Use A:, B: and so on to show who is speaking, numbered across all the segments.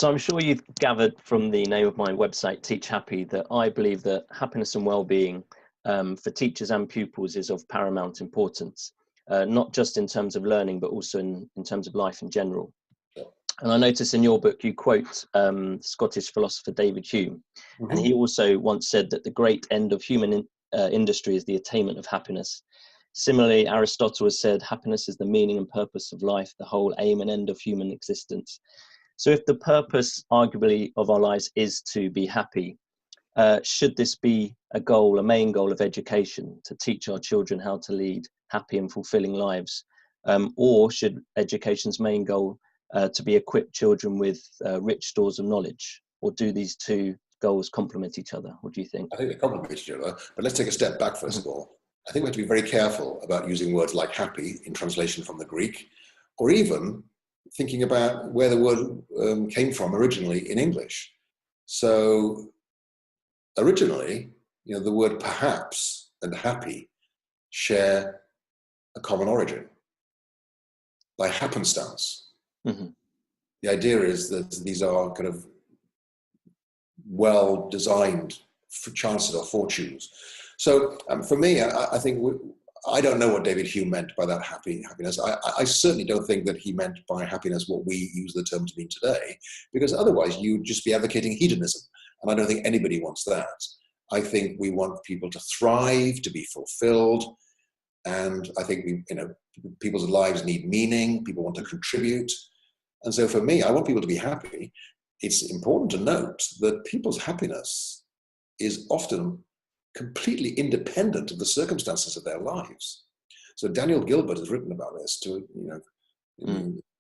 A: So I'm sure you've gathered from the name of my website, Teachappy, that I believe that happiness and well-being for teachers and pupils is of paramount importance, not just in terms of learning, but also in terms of life in general. And I notice in your book, you quote Scottish philosopher David Hume, and he also once said that the great end of human industry is the attainment of happiness. Similarly, Aristotle has said, happiness is the meaning and purpose of life, the whole aim and end of human existence. So if the purpose, arguably, of our lives is to be happy, should this be a goal, a main goal of education, to teach our children how to lead happy and fulfilling lives? Or should education's main goal to be equip children with rich stores of knowledge? Or do these two goals complement each other? What do you think?
B: I think they complement each other, but let's take a step back first of all. I think we have to be very careful about using words like happy in translation from the Greek, or even thinking about where the word came from originally in English. So originally, the word perhaps and happy share a common origin by happenstance. The idea is that these are kind of well-designed chances or fortunes. So for me, I think I don't know what David Hume meant by that happiness. I certainly don't think that he meant by happiness what we use the term to mean today, because otherwise you'd just be advocating hedonism. And I don't think anybody wants that. I think we want people to thrive, to be fulfilled. And I think people's lives need meaning. People want to contribute. And so for me, I want people to be happy. It's important to note that people's happiness is often completely independent of the circumstances of their lives. So Daniel Gilbert has written about this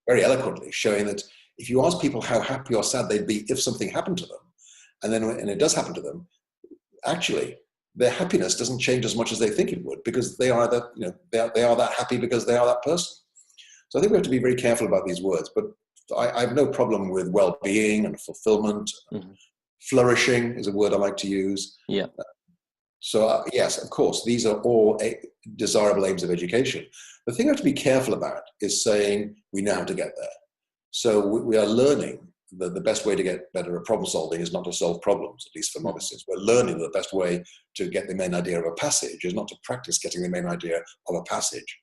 B: very eloquently, showing that if you ask people how happy or sad they'd be if something happened to them, and it does happen to them, actually their happiness doesn't change as much as they think it would, because they are that happy because they are that person. So I think we have to be very careful about these words, but I have no problem with well-being and fulfillment. Flourishing is a word I like to use.
A: Yeah.
B: So yes, of course, these are all desirable aims of education. The thing I have to be careful about is saying we know how to get there. So we are learning that the best way to get better at problem solving is not to solve problems, at least for novices. We're learning that the best way to get the main idea of a passage is not to practice getting the main idea of a passage.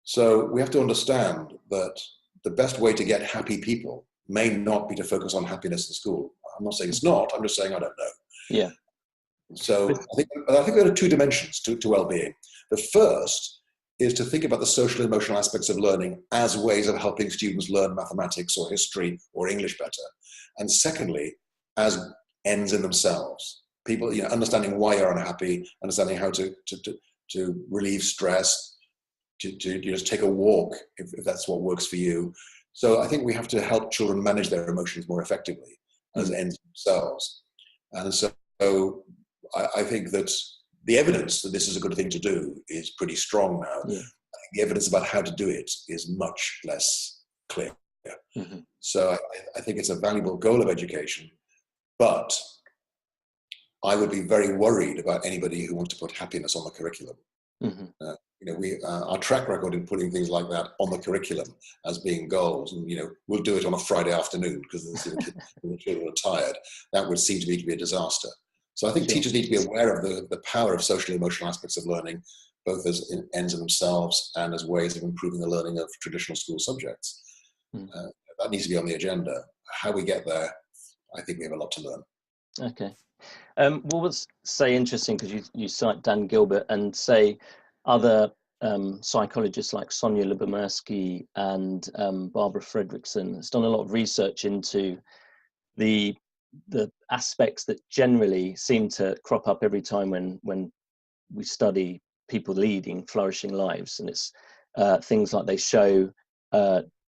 B: So we have to understand that the best way to get happy people may not be to focus on happiness in school. I'm not saying it's not, I'm just saying I don't know.
A: Yeah.
B: So I think there are two dimensions to well-being. The first is to think about the social and emotional aspects of learning as ways of helping students learn mathematics or history or English better. And secondly, as ends in themselves. People, understanding why you're unhappy, understanding how to relieve stress, to just take a walk if that's what works for you. So I think we have to help children manage their emotions more effectively as ends in themselves. And so I think that the evidence that this is a good thing to do is pretty strong now. Yeah. I think the evidence about how to do it is much less clear. So I think it's a valuable goal of education, but I would be very worried about anybody who wants to put happiness on the curriculum. Our track record in putting things like that on the curriculum as being goals, and we'll do it on a Friday afternoon because the children are tired. That would seem to me to be a disaster. So I think teachers need to be aware of the power of social and emotional aspects of learning, both as ends in themselves and as ways of improving the learning of traditional school subjects. That needs to be on the agenda. How we get there, I think we have a lot to learn.
A: Okay. What was interesting, because you cite Dan Gilbert and say other psychologists like Sonia Lyubomirsky and Barbara Fredrickson has done a lot of research into the aspects that generally seem to crop up every time when we study people leading flourishing lives, and it's things like they show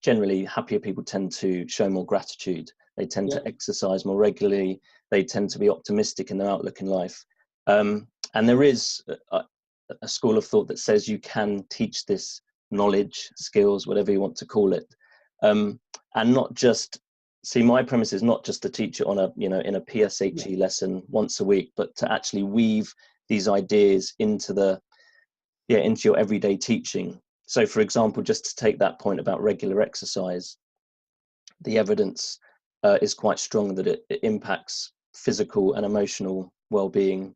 A: generally happier people tend to show more gratitude, they tend to exercise more regularly, they tend to be optimistic in their outlook in life, and there is a school of thought that says you can teach this knowledge, skills, whatever you want to call it, and not just my premise is not just to teach it on in a PSHE lesson once a week, but to actually weave these ideas into your everyday teaching. So for example, just to take that point about regular exercise, the evidence is quite strong, that it impacts physical and emotional well-being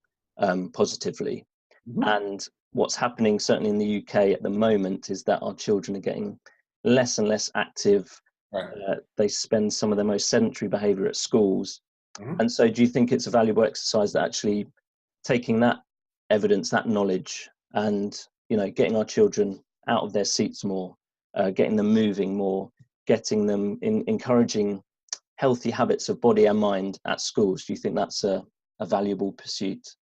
A: positively.
B: Mhm.
A: And what's happening, certainly in the UK at the moment, is that our children are getting less and less active.
B: Right.
A: They spend some of their most sedentary behaviour at schools.
B: Mhm.
A: And so do you think it's a valuable exercise that actually taking that evidence, that knowledge, and, you know, getting our children out of their seats more, getting them moving more, getting them encouraging healthy habits of body and mind at schools, do you think that's a valuable pursuit?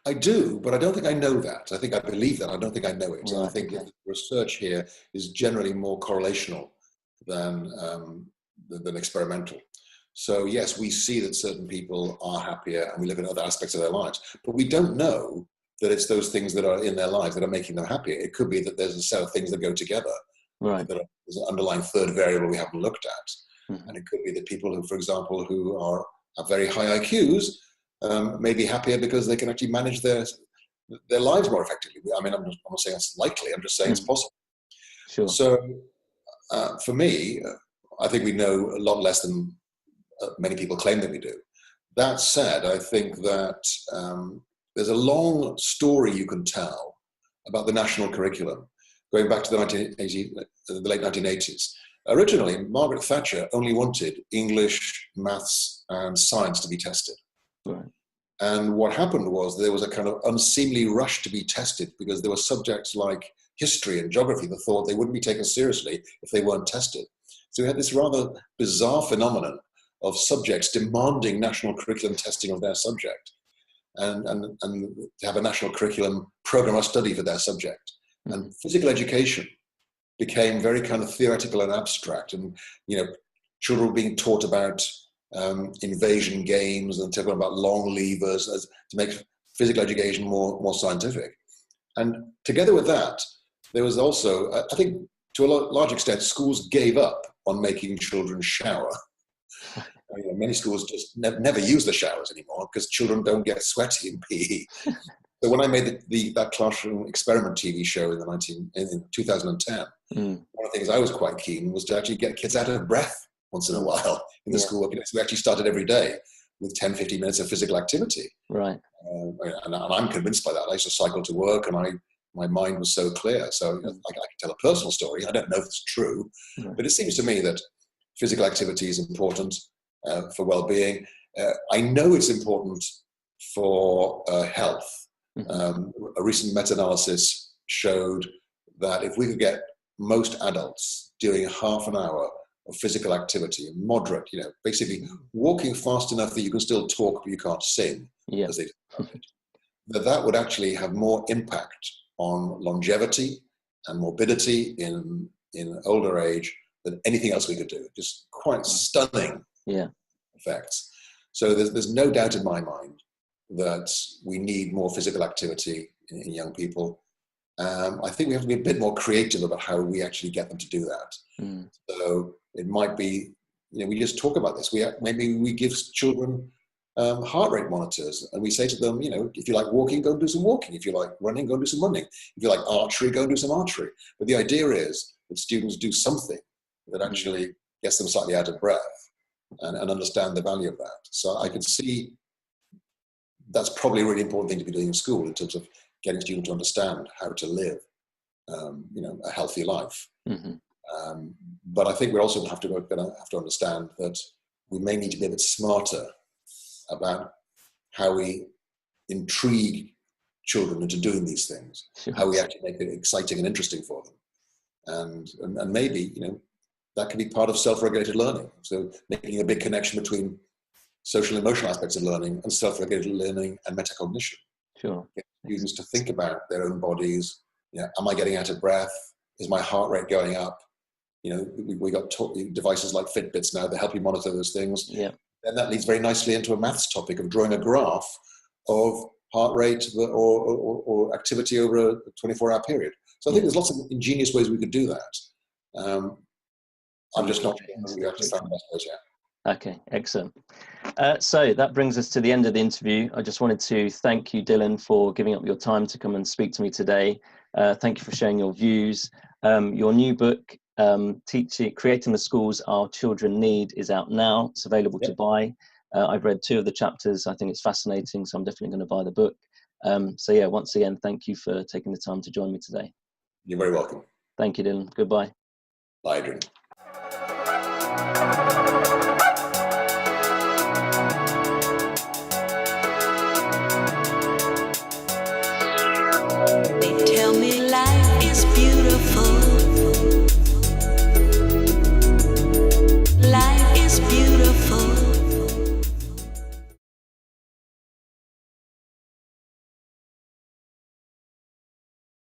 B: I do, but I don't think I know that. I think I believe that. I don't think I know it. And I
A: Right,
B: think
A: okay.
B: the research here is generally more correlational than than experimental. So yes, we see that certain people are happier, and we look at other aspects of their lives, but we don't know that it's those things that are in their lives that are making them happier. It could be that there's a set of things that go together.
A: Right.
B: There's an underlying third variable we haven't looked at,
A: Mhm.
B: and it could be that people who, for example, who have very high IQs may be happier because they can actually manage their lives more effectively. I mean, I'm not saying it's likely. I'm just saying it's
A: Mm.
B: possible.
A: Sure.
B: So for me, I think we know a lot less than many people claim that we do. That said, I think that there's a long story you can tell about the national curriculum, going back to the late 1980s. Originally, Margaret Thatcher only wanted English, maths, and science to be tested.
A: Right.
B: And what happened was there was a kind of unseemly rush to be tested because there were subjects like history and geography that thought they wouldn't be taken seriously if they weren't tested. So we had this rather bizarre phenomenon of subjects demanding national curriculum testing of their subject and to have a national curriculum program of study for their subject.
A: Mm-hmm.
B: And physical education became very kind of theoretical and abstract. And, you know, children were being taught about invasion games and talking about long levers to make physical education more scientific. And together with that, there was also, I think, to a large extent, schools gave up on making children shower. You know, many schools just never use the showers anymore because children don't get sweaty in PE. So when I made that classroom experiment TV show in 2010, one of the things I was quite keen was to actually get kids out of breath once in a while in the school. So we actually started every day with 10, 15 minutes of physical activity.
A: Right.
B: And I'm convinced by that. I used to cycle to work and my mind was so clear. So I can tell a personal story. I don't know if it's true, but it seems to me that physical activity is important for well-being. I know it's important for health. A recent meta-analysis showed that if we could get most adults doing half an hour of physical activity, moderate, you know, basically walking fast enough that you can still talk but you can't sing, as they describe it, that would actually have more impact on longevity and morbidity in older age than anything else we could do. Just quite stunning effects. So there's no doubt in my mind that we need more physical activity in young people. I think we have to be a bit more creative about how we actually get them to do that. So it might be, you know, we just talk about this. Maybe we give children heart rate monitors, and we say to them, you know, if you like walking, go and do some walking. If you like running, go and do some running. If you like archery, go and do some archery. But the idea is that students do something that actually gets them slightly out of breath and understand the value of that. So I can see that's probably a really important thing to be doing in school in terms of getting students to understand how to live, you know, a healthy life. But I think we're also going to have to understand that we may need to be a bit smarter about how we intrigue children into doing these things, how we actually make it exciting and interesting for them. And maybe, you know, that can be part of self-regulated learning. So making a big connection between social and emotional aspects of learning and self-regulated learning and metacognition.
A: Sure.
B: Get students to think about their own bodies. You know, am I getting out of breath? Is my heart rate going up? You know, we got devices like Fitbits now that help you monitor those things. And that leads very nicely into a maths topic of drawing a graph of heart rate or activity over a 24-hour period. So I think there's lots of ingenious ways we could do that. I'm just not sure we actually found the best ways yet.
A: Okay, excellent. So that brings us to the end of the interview. I just wanted to thank you, Dylan, for giving up your time to come and speak to me today. Thank you for sharing your views. Your new book, Creating the Schools Our Children Need is out now. It's available to buy. I've read 2 of the chapters. I think it's fascinating, so I'm definitely going to buy the book. So yeah, once again, thank you for taking the time to join me today.
B: You're very welcome.
A: Thank you, Dylan. Goodbye.
B: Bye, Adrian.